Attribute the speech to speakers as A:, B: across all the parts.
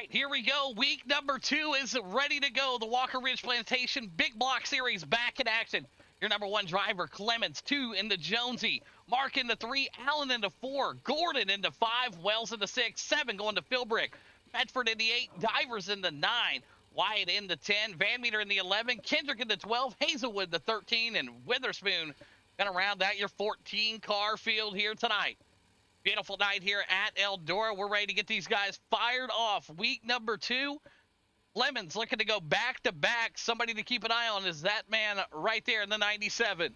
A: right, here we go. Week number 2 is ready to go. The Walker Ridge Plantation Big Block Series back in action. Your number 1 driver, Clemens, 2 into Jonesy. Mark into 3, Allen into 4, Gordon into 5, Wells into 6, 7 going to Philbrick, Medford into 8, Divers into 9, Wyatt into 10, Van Meter in the 11, Kendrick into 12, Hazelwood into 13, and Witherspoon gonna round out your 14 car field here tonight. Beautiful night here at Eldora. We're ready to get these guys fired off. Week number 2. Lemons looking to go back to back. Somebody to keep an eye on is that man right there in the 97.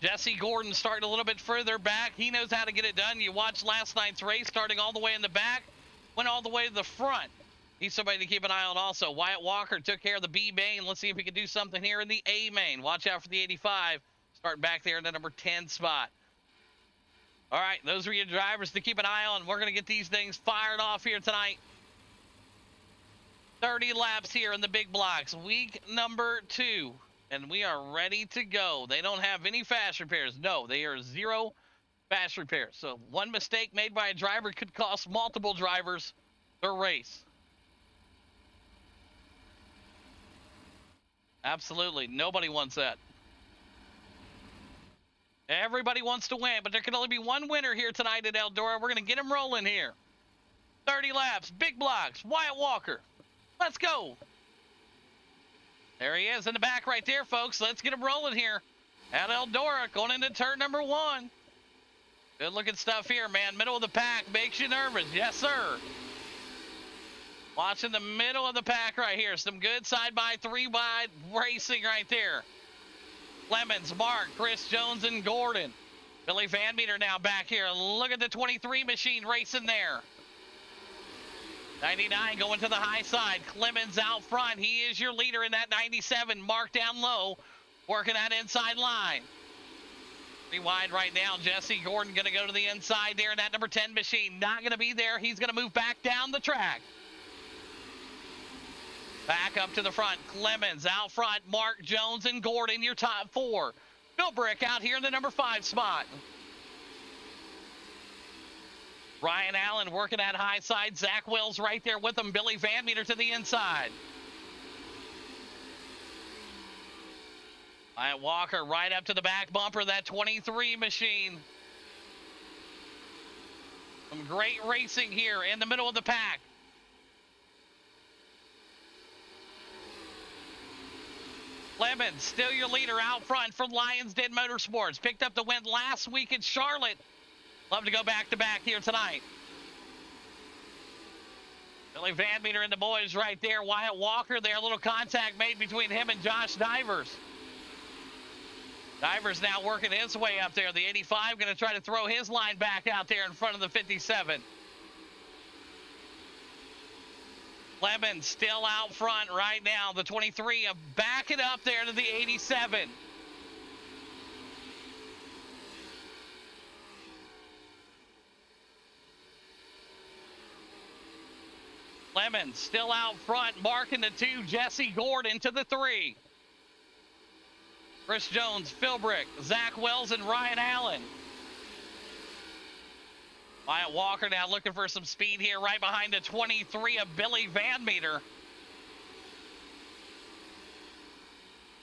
A: Jesse Gordon starting a little bit further back. He knows how to get it done. You watched last night's race, starting all the way in the back, went all the way to the front. He's somebody to keep an eye on also. Wyatt Walker took care of the B main. Let's see if he can do something here in the A main. Watch out for the 85. Starting back there in the number 10 spot. All right, those are your drivers to keep an eye on. We're going to get these things fired off here tonight. 30 laps here in the big blocks. Week number 2. And we are ready to go. They don't have any fast repairs. No, they are 0 fast repairs. So one mistake made by a driver could cost multiple drivers their race. Absolutely. Nobody wants that. Everybody wants to win, but there can only be one winner here tonight at Eldora. We're going to get him rolling here. 30 laps, big blocks, Wyatt Walker. Let's go. There he is in the back right there, folks. Let's get him rolling here at Eldora, going into turn number 1. Good looking stuff here, man. Middle of the pack makes you nervous. Yes, sir. Watching the middle of the pack right here. Some good side-by, 3-wide racing right there. Lemons, Mark, Chris Jones, and Gordon. Billy Van Meter now back here. Look at the 23 machine racing there. 99 going to the high side. Clemens out front. He is your leader in that 97. Mark down low, working that inside line. 3 wide right now. Jesse Gordon going to go to the inside there in that number 10 machine. Not going to be there. He's going to move back down the track. Back up to the front. Clemens out front. Mark, Jones, and Gordon, your top 4. Philbrick out here in the number 5 spot. Ryan Allen working that high side. Zach Wells right there with him. Billy Van Meter to the inside. Wyatt Walker right up to the back bumper. That 23 machine. Some great racing here in the middle of the pack. Lemons, still your leader out front from Lions Den Motorsports. Picked up the win last week in Charlotte. Love to go back-to-back here tonight. Billy Van Meter and the boys right there. Wyatt Walker there. A little contact made between him and Josh Divers. Divers now working his way up there. The 85 going to try to throw his line back out there in front of the 57. Lemon still out front right now. The 23 back it up there to the 87. Lemon still out front, marking the 2. Jesse Gordon to the 3. Chris Jones, Philbrick, Zach Wells, and Ryan Allen. Wyatt Walker now looking for some speed here right behind the 23 of Billy Van Meter.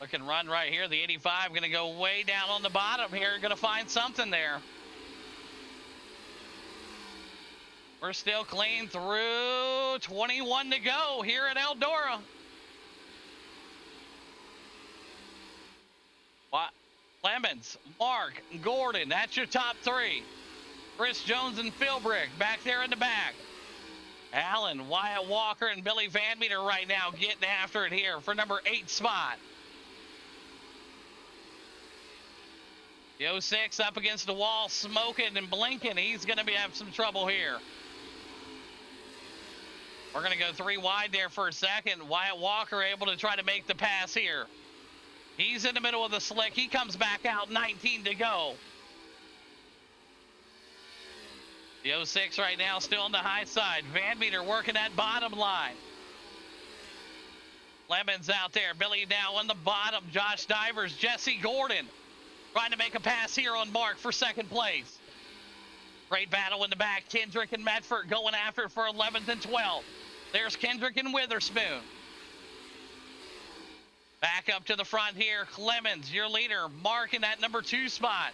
A: Looking run right here. The 85 going to go way down on the bottom here. Going to find something there. We're still clean through 21 to go here at Eldora. Lemons, Mark, Gordon, that's your top 3. Chris Jones and Philbrick back there in the back. Allen, Wyatt Walker, and Billy Van Meter right now getting after it here for number 8 spot. The 06 up against the wall, smoking and blinking. He's going to have some trouble here. We're going to go 3 wide there for a second. Wyatt Walker able to try to make the pass here. He's in the middle of the slick. He comes back out, 19 to go. The 06 right now still on the high side. Van Meter working that bottom line. Lemons out there. Billy now on the bottom. Josh Divers, Jesse Gordon trying to make a pass here on Mark for second place. Great battle in the back. Kendrick and Medford going after it for 11th and 12th. There's Kendrick and Witherspoon. Back up to the front here. Clemens, your leader, marking that number 2 spot.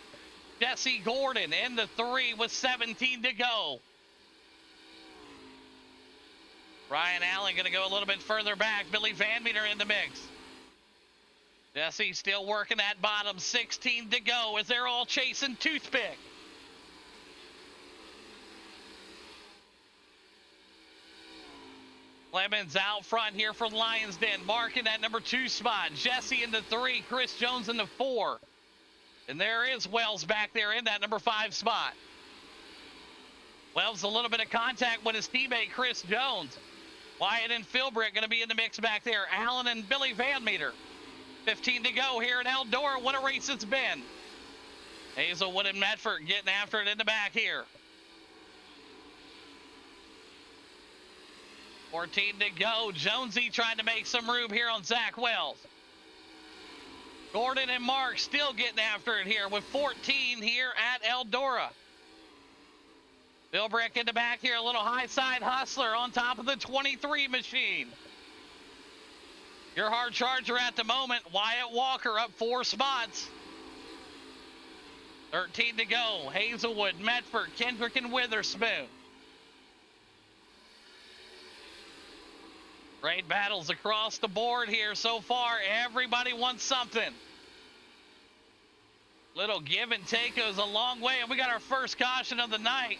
A: Jesse Gordon in the 3 with 17 to go. Ryan Allen going to go a little bit further back. Billy Van Meter in the mix. Jesse still working that bottom. 16 to go as they're all chasing Toothpick. Clemens out front here for Lions Den, marking that number 2 spot. Jesse in the 3, Chris Jones in the 4. And there is Wells back there in that number 5 spot. Wells a little bit of contact with his teammate Chris Jones. Wyatt and Philbrick going to be in the mix back there. Allen and Billy Van Meter. 15 to go here in Eldora. What a race it's been. Hazelwood and Medford getting after it in the back here. 14 to go. Jonesy trying to make some room here on Zach Wells. Gordon and Mark still getting after it here with 14 here at Eldora. Philbrick in the back here, a little high side hustler on top of the 23 machine. Your hard charger at the moment, Wyatt Walker up 4 spots. 13 to go. Hazelwood, Medford, Kendrick, and Witherspoon. Great battles across the board here so far. Everybody wants something. Little give and take goes a long way, and we got our first caution of the night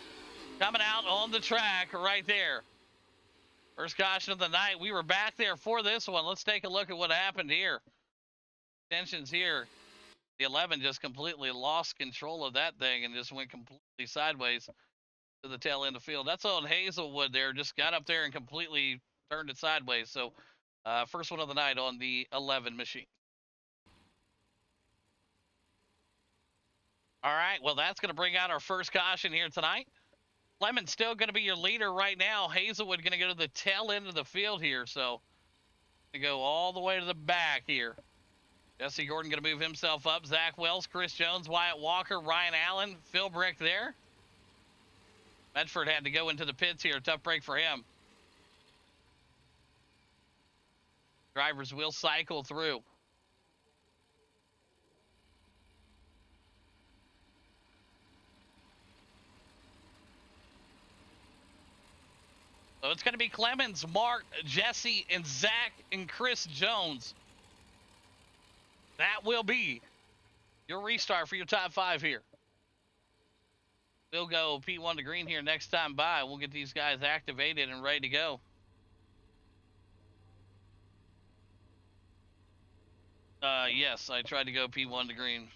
A: coming out on the track right there. First caution of the night. We were back there for this one. Let's take a look at what happened here. Tensions here. The 11 just completely lost control of that thing and just went completely sideways to the tail end of the field. That's on Hazelwood there. Just got up there and completely turned it sideways. So first one of the night on the 11 machine. All right, well, that's going to bring out our first caution here tonight. Clemens still going to be your leader right now. Hazelwood going to go to the tail end of the field here. So going to go all the way to the back here. Jesse Gordon going to move himself up. Zach Wells, Chris Jones, Wyatt Walker, Ryan Allen, Phil Brick there. Medford had to go into the pits here. Tough break for him. Drivers will cycle through. So it's going to be Clemens, Mark, Jesse, and Zach, and Chris Jones. That will be your restart for your top 5 here. We'll go P1 to green here next time by. We'll get these guys activated and ready to go. Yes, I tried to go P1 to green.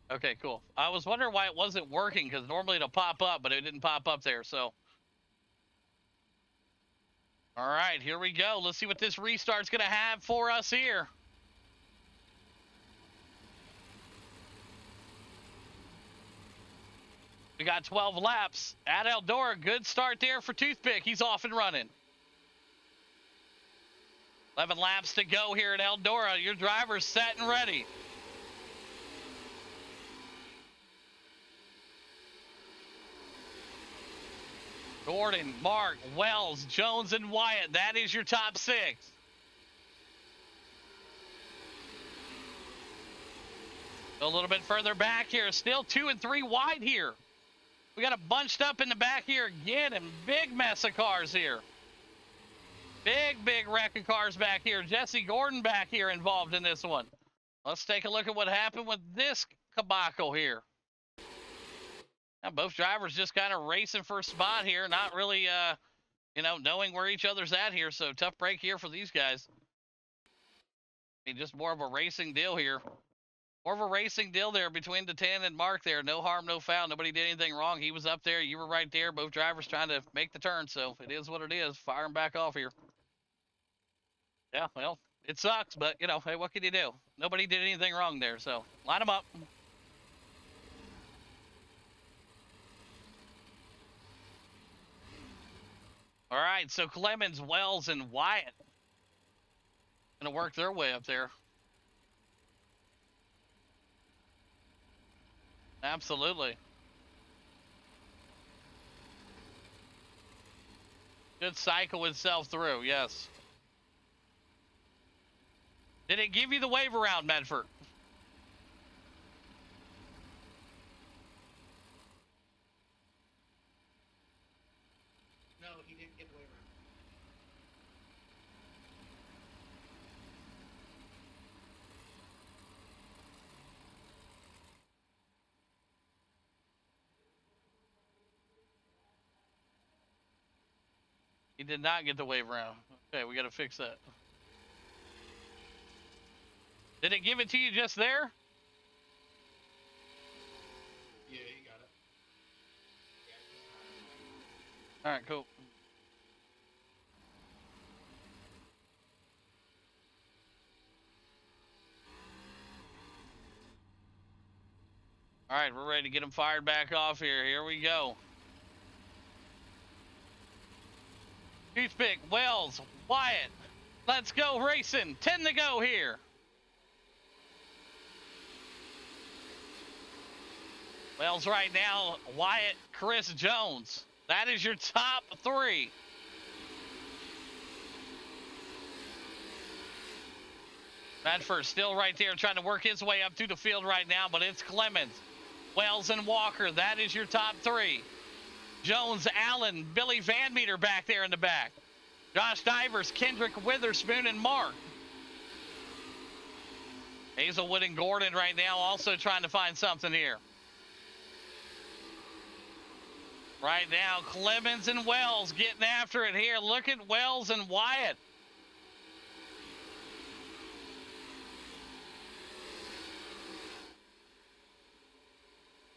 A: Okay, cool. I was wondering why it wasn't working, because normally it'll pop up, but it didn't pop up there, so. All right, here we go. Let's see what this restart's going to have for us here. We got 12 laps at Eldora. Good start there for Toothpick. He's off and running. 11 laps to go here at Eldora. Your driver's set and ready. Gordon, Mark, Wells, Jones, and Wyatt. That is your top 6. A little bit further back here. Still 2 and 3 wide here. We got it bunched up in the back here again, and big mess of cars here. Big wreck of cars back here. Jesse Gordon back here involved in this one. Let's take a look at what happened with this debacle here. Now, both drivers just kind of racing for a spot here, not really, knowing where each other's at here. So tough break here for these guys. I mean, just more of a racing deal here. More of a racing deal there between the 10 and Mark there. No harm, no foul. Nobody did anything wrong. He was up there. You were right there. Both drivers trying to make the turn. So it is what it is. Fire them back off here. Yeah, well, it sucks, but, hey, what can you do? Nobody did anything wrong there. So line them up. All right, so Clemens, Wells, and Wyatt going to work their way up there. Absolutely. Should cycle itself through, yes. Did it give you the wave around, Medford?
B: No, he didn't get the wave around.
A: He did not get the wave around. Okay, we got to fix that. Did it give it to you just there?
B: Yeah, he got it.
A: All right, cool. All right, we're ready to get him fired back off here. Here we go. Toothpick, Wells, Wyatt. Let's go racing. 10 to go here. Wells right now, Wyatt, Chris Jones. That is your top three. Medford still right there trying to work his way up through the field right now, but it's Clemens, Wells, and Walker. That is your top three. Jones, Allen, Billy Van Meter back there in the back. Josh Divers, Kendrick Witherspoon, and Mark. Hazelwood and Gordon right now also trying to find something here. Right now, Clemens and Wells getting after it here. Look at Wells and Wyatt.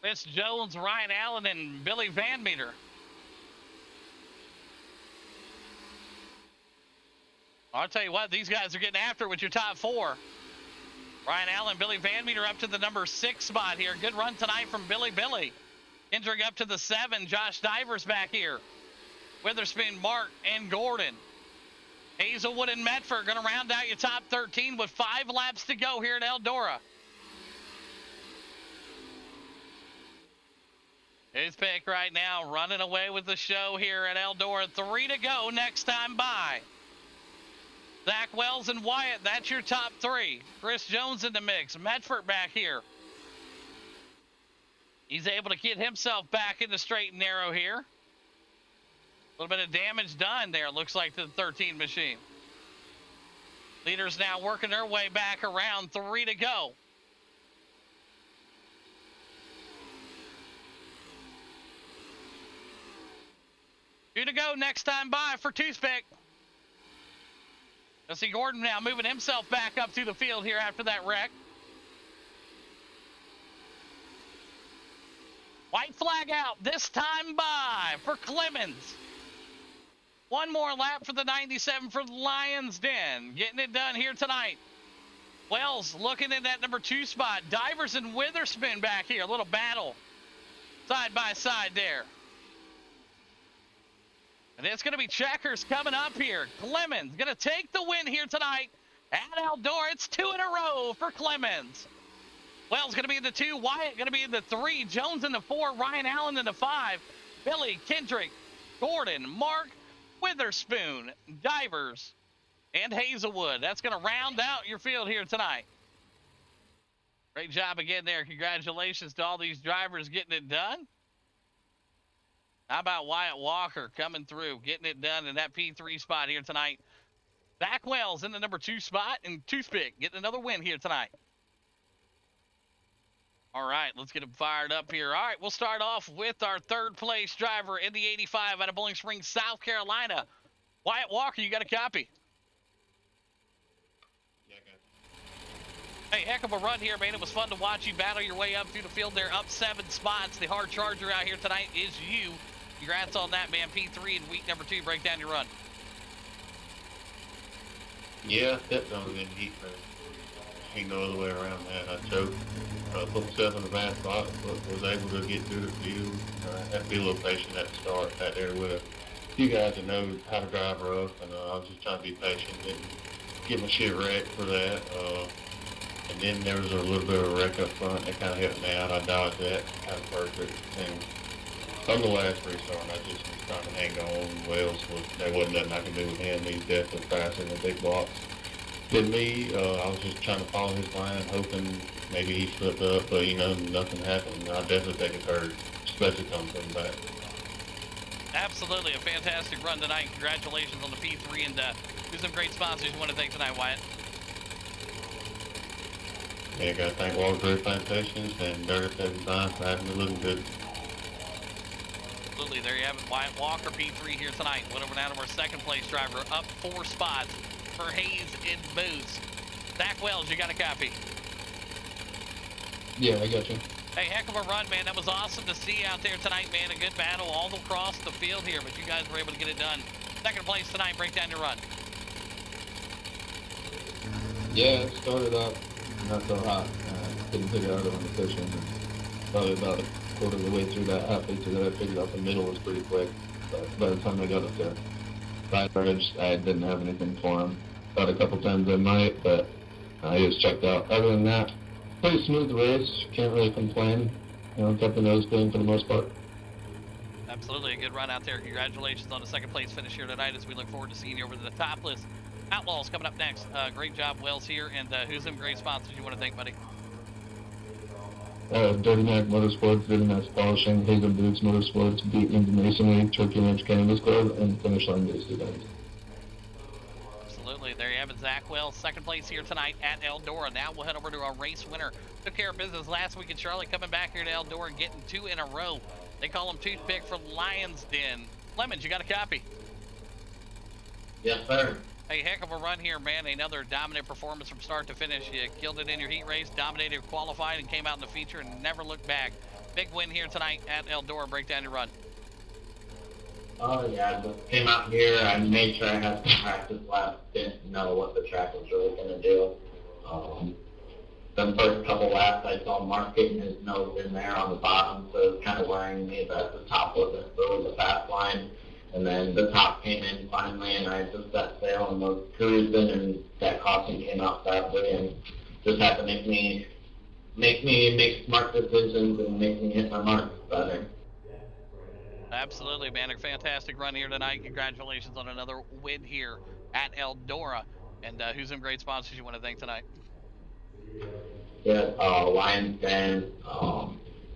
A: Chris Jones, Ryan Allen, and Billy Van Meter. I'll tell you what, these guys are getting after it with your top four. Ryan Allen, Billy Van Meter up to the number 6 spot here. Good run tonight from Billy. Entering up to the 7, Josh Divers back here. Witherspoon, Mark, and Gordon. Hazelwood and Medford going to round out your top 13 with 5 laps to go here at Eldora. Toothpick right now running away with the show here at Eldora. 3 to go next time by. Zach Wells and Wyatt, that's your top 3. Chris Jones in the mix. Medford back here. He's able to get himself back in the straight and narrow here. A little bit of damage done there, looks like, to the 13 machine. Leaders now working their way back around. 3 to go. Two to go next time by for Toothpick. You'll see Gordon now moving himself back up through the field here after that wreck. White flag out this time by for Clemens. One more lap for the 97 for the Lions Den. Getting it done here tonight. Wells looking in that number 2 spot. Divers and Witherspoon back here. A little battle side by side there. And it's going to be checkers coming up here. Clemens going to take the win here tonight at Eldora. It's 2 in a row for Clemens. Wells going to be in the 2. Wyatt going to be in the 3. Jones in the 4. Ryan Allen in the 5. Billy, Kendrick, Gordon, Mark, Witherspoon, Divers, and Hazelwood. That's going to round out your field here tonight. Great job again there. Congratulations to all these drivers getting it done. How about Wyatt Walker coming through, getting it done in that P3 spot here tonight. Zach Wells in the number 2 spot, and Toothpick getting another win here tonight. All right, let's get him fired up here. All right, we'll start off with our 3rd place driver in the 85 out of Bowling Springs, South Carolina. Wyatt Walker, you got a copy?
B: Yeah, I got it.
A: Hey, heck of a run here, man. It was fun to watch you battle your way up through the field there, up 7 spots. The hard charger out here tonight is you. Congrats on that, man. P3 in week number 2. Break down your run.
B: Yeah, stepped on a good heat, man. Ain't no other way around that. I choked, put myself in the bad spot, but was able to get through the field. Had to be a little patient at the start out there with a few guys that know how to drive rough, and I was just trying to be patient and get my shit wrecked for that. And then there was a little bit of a wreck up front that kind of helped me out. I dodged that, kind of perfect. And on the last restart, I just was trying to hang on. There wasn't nothing I could do with him. He's definitely faster than the big blocks than me. I was just trying to follow his line, hoping maybe he slipped up, but nothing happened. I definitely think it's hurt, especially coming from the back.
A: Absolutely, a fantastic run tonight. Congratulations on the P3, and there's some great sponsors you want to thank tonight, Wyatt.
B: Yeah, got to thank Walker Plantations and Dirty 75 for having me looking good.
A: Absolutely, there you have it. Wyatt Walker, P3 here tonight. Went over now to our second place driver, up 4 spots for Hayes in boots. Zach Wells, you got a copy?
C: Yeah, I got you.
A: Hey, heck of a run, man. That was awesome to see out there tonight, man. A good battle all across the field here, but you guys were able to get it done. Second place tonight. Break down your run.
C: Yeah, it started up not so hot. Couldn't figure out on the cushion. Probably about a quarter of the way through that, halfway through that, I figured out the middle was pretty quick. But by the time I got up to Flat Ridge, I didn't have anything for him. Thought a couple times I might, but he was checked out. Other than that, pretty smooth race. Can't really complain. Kept the nose clean for the most part.
A: Absolutely, a good run out there. Congratulations on the second place finish here tonight as we look forward to seeing you over to the topless Outlaws coming up next. Great job, Wells, here. And who's some great sponsors you want to thank, buddy?
C: Dirty Mac Motorsports, Dirty Mac Polishing, Hazen Boots Motorsports, Beat Into Masonry, Turkey Ranch Cannabis Club, and Finish Line Based Events.
A: Absolutely. There you have it, Zach Wells, second place here tonight at Eldora. Now we'll head over to our race winner. Took care of business last week in Charlotte, coming back here to Eldora and getting 2 in a row. They call him Toothpick for Lion's Den. Clemens, you got a copy?
B: Yes, sir.
A: Hey, heck of a run here, man. Another dominant performance from start to finish. You killed it in your heat race, dominated, qualified, and came out in the feature and never looked back. Big win here tonight at Eldora. Break down your run.
D: Oh yeah, I just came out here. I made sure I had some practice laps. Didn't know what the track was really going to do. The first couple laps, I saw Mark getting his nose in there on the bottom, so it was kind of worrying me that the top wasn't really the fast line. And then the top came in finally, and I just set sail and was cruising, and that caution came out sadly, and just had to make me make smart decisions and make me hit my marks better.
A: Absolutely, man. A fantastic run here tonight. Congratulations on another win here at Eldora. And who's some great sponsors you want to thank tonight?
D: Yeah, Lion's Den,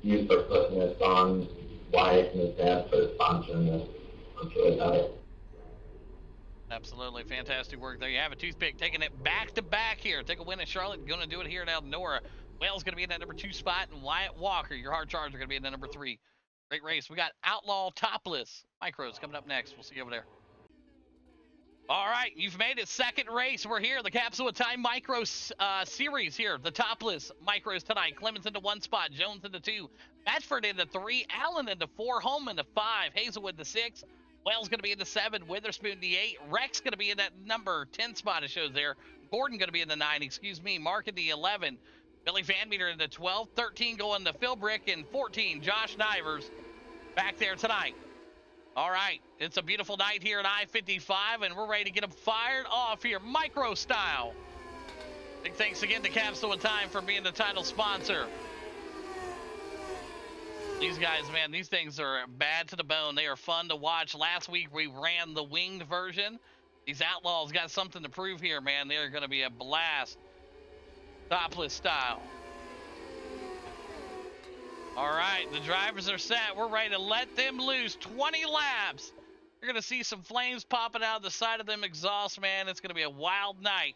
D: you for putting this on, Wyatt and his dad for sponsoring this. I'm really about it.
A: Absolutely. Fantastic work. There you have it. Toothpick taking it back-to-back here. Take a win at Charlotte. Going to do it here at Eldora. Wells going to be in that number 2 spot, and Wyatt Walker, your hard charger, going to be in the number 3. Great race. We got Outlaw Topless Micros coming up next. We'll see you over there. All right, you've made it. Second race. We're here. The Capsule of Time Micros series here. The Topless Micros tonight. Clemens into 1 spot. Jones into 2. Bedford into 3. Allen into 4. Home into 5. Hazelwood into 6. Wells going to be in the 7. Witherspoon the 8. Rex going to be in that number 10 spot it shows there. Gordon going to be in the 9. Mark in the 11. Billy Van Meter in the 12. 13 going to Phil Brick. And 14, Josh Nivers back there tonight. All right, it's a beautiful night here at I-55, and we're ready to get them fired off here, micro style. Big thanks again to Capsule of Time for being the title sponsor. These guys, man, these things are bad to the bone. They are fun to watch. Last week, we ran the winged version. These Outlaws got something to prove here, man. They're going to be a blast. Topless style. All right, the drivers are set. We're ready to let them loose. 20 laps. You're going to see some flames popping out the side of them exhaust, man. It's going to be a wild night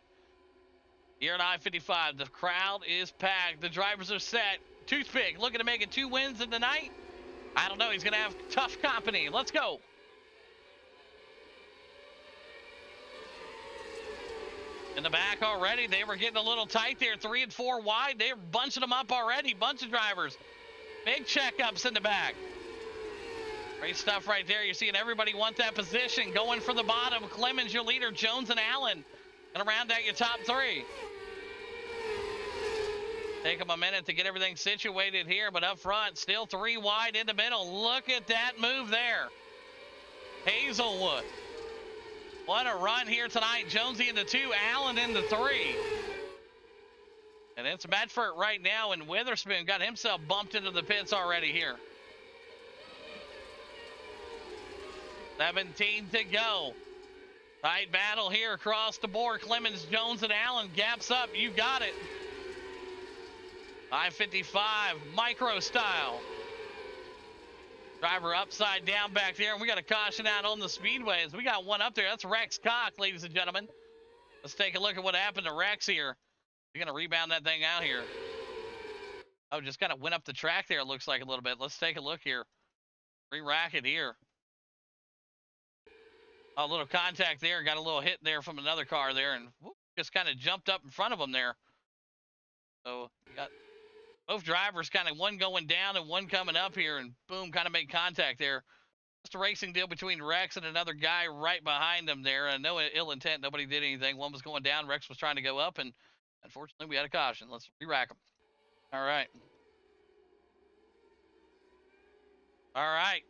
A: here at I-55. The crowd is packed. The drivers are set. Toothpick looking to make it 2 wins in the night. I don't know. He's going to have tough company. Let's go. In the back already, they were getting a little tight there. 3 and 4 wide. They're bunching them up already. Bunch of drivers. Big checkups in the back. Great stuff right there. You're seeing everybody want that position. Going for the bottom. Clemens, your leader. Jones and Allen. And around out your top 3. Take them a minute to get everything situated here, but up front, still 3 wide in the middle. Look at that move there. Hazelwood. What a run here tonight. Jonesy into 2, Allen into 3. And it's Medford right now, and Witherspoon got himself bumped into the pits already here. 17 to go. Tight battle here across the board. Clemens, Jones, and Allen. Gaps up. You got it. I-55, micro style. Driver upside down back there, and we got a caution out on the speedways. We got one up there. That's Rex Cock, ladies and gentlemen. Let's take a look at what happened to Rex here. You're going to rebound that thing out here. Oh, just kind of went up the track there, it looks like a little bit. Let's take a look here. Re-rack it here. Oh, a little contact there. Got a little hit there from another car there, and whoop, just kind of jumped up in front of him there. So you got both drivers kind of one going down and one coming up here, and boom, kind of made contact there. Just a racing deal between Rex and another guy right behind him there. And no ill intent. Nobody did anything. One was going down. Rex was trying to go up, and unfortunately, we had a caution. Let's re-rack them. All right. All right.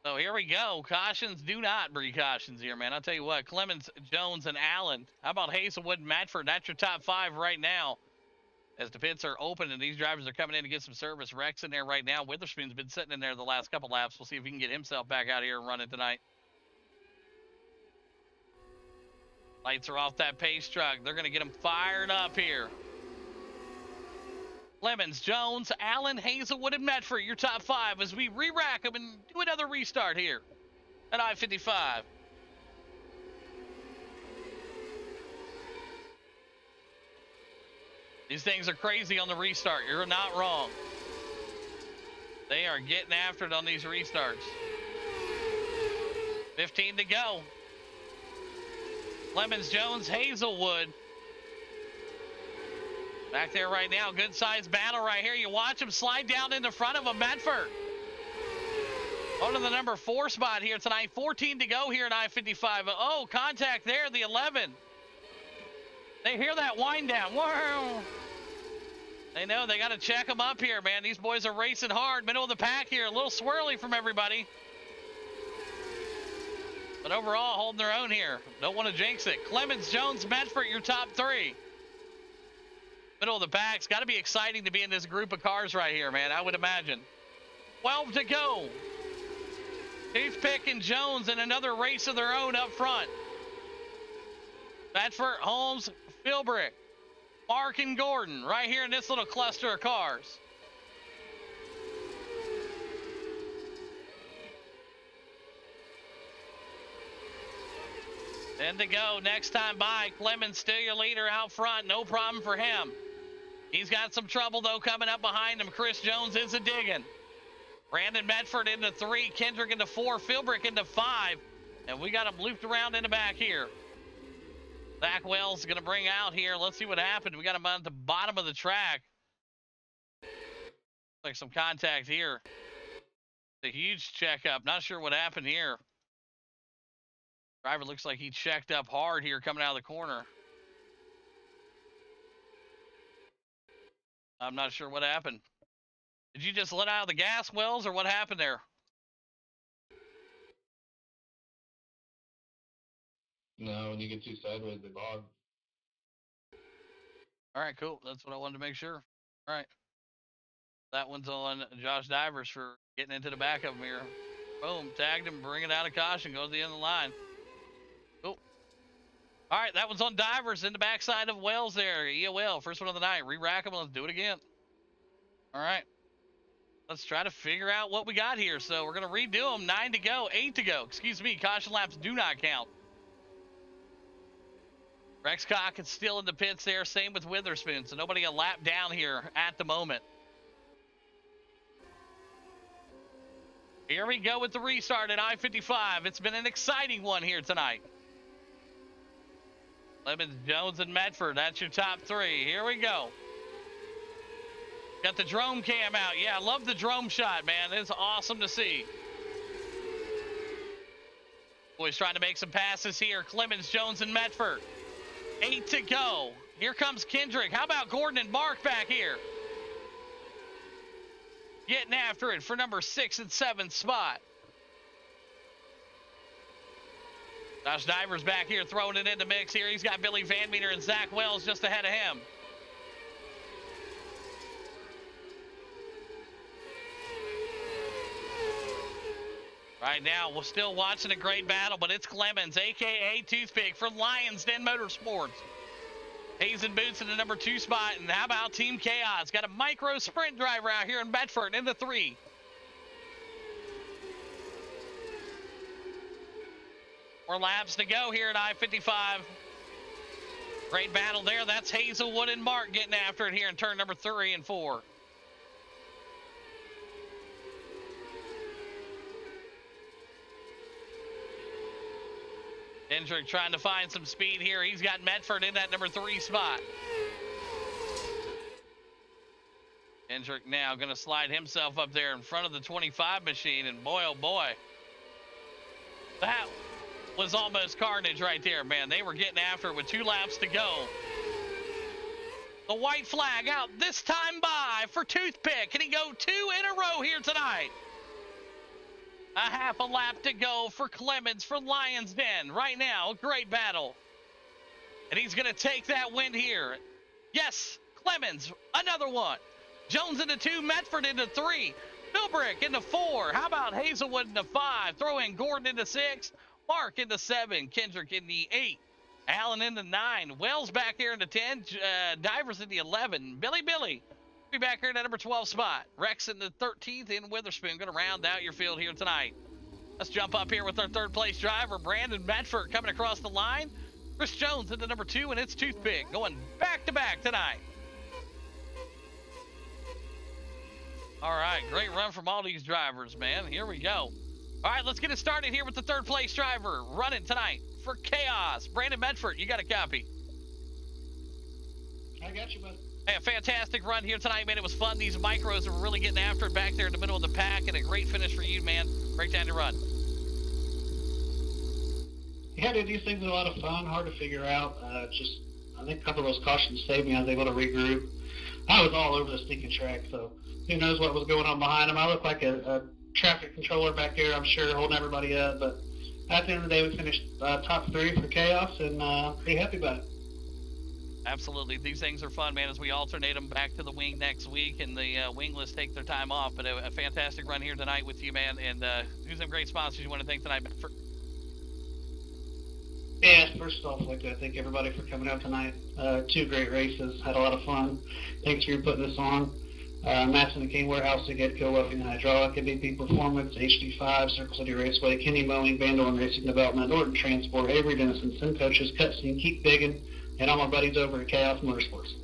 A: So here we go. Cautions do not breed cautions here, man. I'll tell you what. Clemens, Jones, and Allen. How about Hazelwood and Medford? That's your top 5 right now. As the pits are open and these drivers are coming in to get some service. Rex in there right now. Witherspoon's been sitting in there the last couple laps. We'll see if he can get himself back out here and run it tonight. Lights are off that pace truck. They're going to get him fired up here. Clemens, Jones, Allen, Hazelwood, and Medford, your top 5 as we re-rack them and do another restart here at I-55. These things are crazy on the restart. You're not wrong. They are getting after it on these restarts. 15 to go. Clemens, Jones, Hazelwood. Back there right now. Good sized battle right here. You watch him slide down in the front of a Medford. On to the number 4 spot here tonight. 14 to go here at I-55. Oh, contact there, the 11. They hear that wind down. Whoa. They know they got to check them up here, man. These boys are racing hard. Middle of the pack here. A little swirly from everybody. But overall, holding their own here. Don't want to jinx it. Clemens, Jones, Medford, your top 3. Middle of the pack's got to be exciting to be in this group of cars right here, man. I would imagine. 12 to go. Toothpick and Jones in another race of their own up front. Medford, Holmes, Philbrick, Mark, and Gordon right here in this little cluster of cars. Then to go, next time by, Clemens still your leader out front, no problem for him. He's got some trouble, though, coming up behind him. Chris Jones is a digging. Brandon Medford into 3, Kendrick into 4, Philbrick into 5, and we got him looped around in the back here. Zach Wells is going to bring out here. Let's see what happened. We got him on the bottom of the track. Like some contact here. A huge checkup. Not sure what happened here. Driver looks like he checked up hard here coming out of the corner. I'm not sure what happened. Did you just let out the gas, Wells, or what happened there?
C: No, when you get too sideways, they bog.
A: All right, cool. That's what I wanted to make sure. All right. That one's on Josh Divers for getting into the back of him here. Boom, tagged him, bring it out of caution, goes to the end of the line. Cool. All right, that one's on Divers in the backside of Wells there. EOL, first one of the night. Re-rack him, let's do it again. All right. Let's try to figure out what we got here. So we're going to redo them. 9 to go, 8 to go. Excuse me, caution laps do not count. Rex Cock is still in the pits there. Same with Witherspoon. So nobody a lap down here at the moment. Here we go with the restart at I-55. It's been an exciting one here tonight. Clemens, Jones, and Medford. That's your top 3. Here we go. Got the drone cam out. Yeah, I love the drone shot, man. It's awesome to see. Boys trying to make some passes here. Clemens, Jones, and Medford. 8 to go. Here comes Kendrick. How about Gordon and Mark back here? Getting after it for number 6 and 7 spot. Josh Divers back here throwing it in the mix here. He's got Billy Van Meter and Zach Wells just ahead of him. Right now, we're still watching a great battle, but it's Clemens, a.k.a. Toothpick, for Lions Den Motorsports. Hazen Boots in the number 2 spot, and how about Team Chaos? Got a micro sprint driver out here in Bedford in the 3. More laps to go here at I-55. Great battle there. That's Hazelwood and Mark getting after it here in turn number 3 and 4. Kendrick trying to find some speed here. He's got Medford in that number 3 spot. Kendrick now going to slide himself up there in front of the 25 machine, and boy, oh boy. That was almost carnage right there, man. They were getting after it with 2 laps to go. The white flag out this time by for Toothpick. Can he go 2 in a row here tonight? A half a lap to go for Clemens for Lions Den. Right now, great battle. And he's going to take that win here. Yes, Clemens, another one. Jones into 2, Medford into 3. Philbrick into 4. How about Hazelwood into 5? Throw in Gordon into 6. Mark into 7. Kendrick in the 8. Allen into 9. Wells back here into 10. Divers in the 11. Billy be back here in that number 12 spot. Rex in the 13th in Witherspoon. Going to round out your field here tonight. Let's jump up here with our 3rd place driver, Brandon Medford, coming across the line. Chris Jones into number 2, and it's Toothpick going back to back tonight. All right, great run from all these drivers, man. Here we go. All right, let's get it started here with the 3rd place driver running tonight for Chaos. Brandon Medford, you got a copy.
E: I got you, bud.
A: Hey, a fantastic run here tonight, man. It was fun. These micros were really getting after it back there in the middle of the pack, and a great finish for you, man. Great time to run.
E: Yeah, dude, these things are a lot of fun, hard to figure out. I think a couple of those cautions saved me. I was able to regroup. I was all over the stinking track, so who knows what was going on behind him. I look like a traffic controller back there, I'm sure, holding everybody up. But at the end of the day, we finished top 3 for Chaos, and pretty happy about it.
A: Absolutely. These things are fun, man, as we alternate them back to the wing next week, and the wingless take their time off. But a fantastic run here tonight with you, man. And who's some great sponsors you want to thank tonight?
E: Yeah, first off, I'd like to thank everybody for coming out tonight. 2 great races. Had a lot of fun. Thanks for putting this on. Matt's in the King Warehouse, Gedco Roughing and Hydraulic, MVP Performance, HD5, Circle City Raceway, Kenny Mowing, Vandal Racing Development, Norton Transport, Avery Dennison, Sim Coaches, Cutscene, Keep Digging, and all my buddies over at Chaos Motorsports.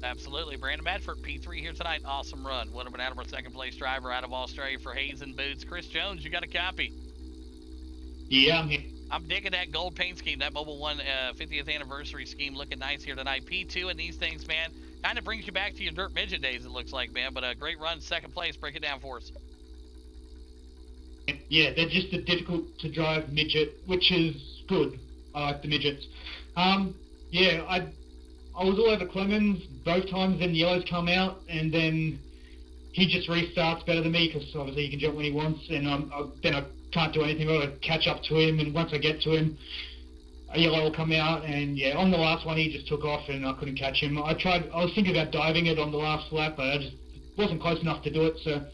A: Absolutely. Brandon Medford, P3 here tonight. Awesome run. One of an Attleboro 2nd place driver out of Australia for Hazen Boots. Chris Jones, you got a copy.
E: Yeah, I'm here.
A: I'm digging that gold paint scheme, that Mobile One 50th anniversary scheme, looking nice here tonight. P2 and these things, man, kind of brings you back to your dirt midget days, it looks like, man. But a great run, 2nd place. Break it down for us.
F: Yeah, they're just a difficult to drive midget, which is good. I like the midgets. Yeah, I was all over Clemens both times. Then the yellows come out, and then he just restarts better than me because obviously he can jump when he wants, and then I can't do anything. I've got to catch up to him, and once I get to him, a yellow will come out, and yeah, on the last one he just took off, and I couldn't catch him. I was thinking about diving it on the last lap, but I just wasn't close enough to do it, so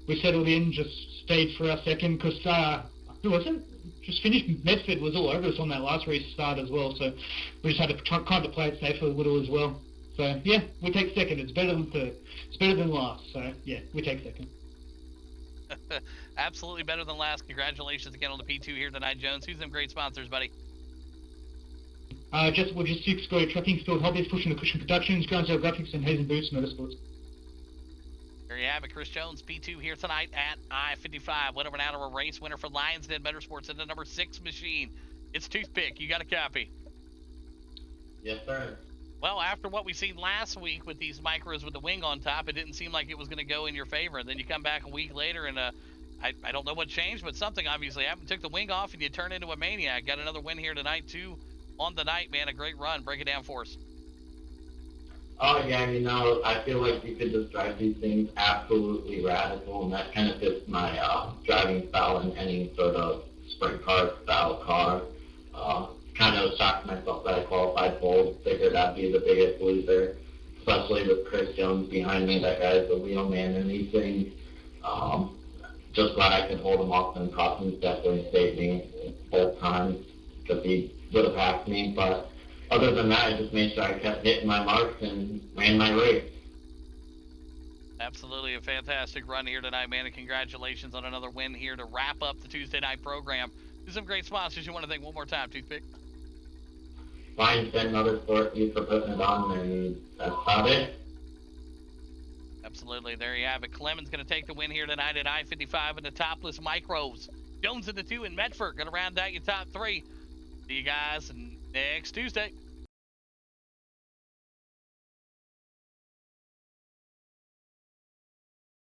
F: we settled in, just stayed for our 2nd, because who was it? Just finished. Medford was all over us on that last restart as well, so we just had to kind of play it safe a little as well. So yeah, we take 2nd. It's better than 3rd. It's better than last. So yeah, we take 2nd.
A: Absolutely better than last. Congratulations again on the P2 here tonight, Jones. Who's some great sponsors, buddy?
F: Logistics, Go Trucking, Field Hobbies, Pushing the Cushion Productions, Ground Zero Graphics, and Hazen Boots Motorsports.
A: There you have it, Chris Jones, P2 here tonight at I-55. Went over an hour race winner for Lions Den Motorsports in the number 6 machine. It's Toothpick. You got a copy?
D: Yes, sir.
A: Well, after what we seen last week with these micros with the wing on top, it didn't seem like it was going to go in your favor. And then you come back a week later, and I don't know what changed, but something obviously happened. Took the wing off, and you turned into a maniac. Got another win here tonight, too, on the night, man. A great run. Break it down for us.
D: Oh, yeah, I feel like you could just drive these things absolutely radical, and that kind of fits my driving style in any sort of sprint car style car. Kind of shocked myself that I qualified bold. Figured I'd be the biggest loser, especially with Chris Jones behind me. That guy's the wheel man in these things. just glad I could hold him off, and Crossman's definitely saved me both times because he would have passed me. But other than that, I just made sure I kept hitting my marks and ran my race.
A: Absolutely a fantastic run here tonight, man, and congratulations on another win here to wrap up the Tuesday night program. There's some great sponsors you want to thank one more time, Toothpick.
D: Fine, Finn Motorsport, you for putting it on, and that's about it.
A: Absolutely, there you have it. Clemens going to take the win here tonight at I-55 in the topless micros. Jones in the 2 and Medford going to round out your top 3. See you guys next Tuesday.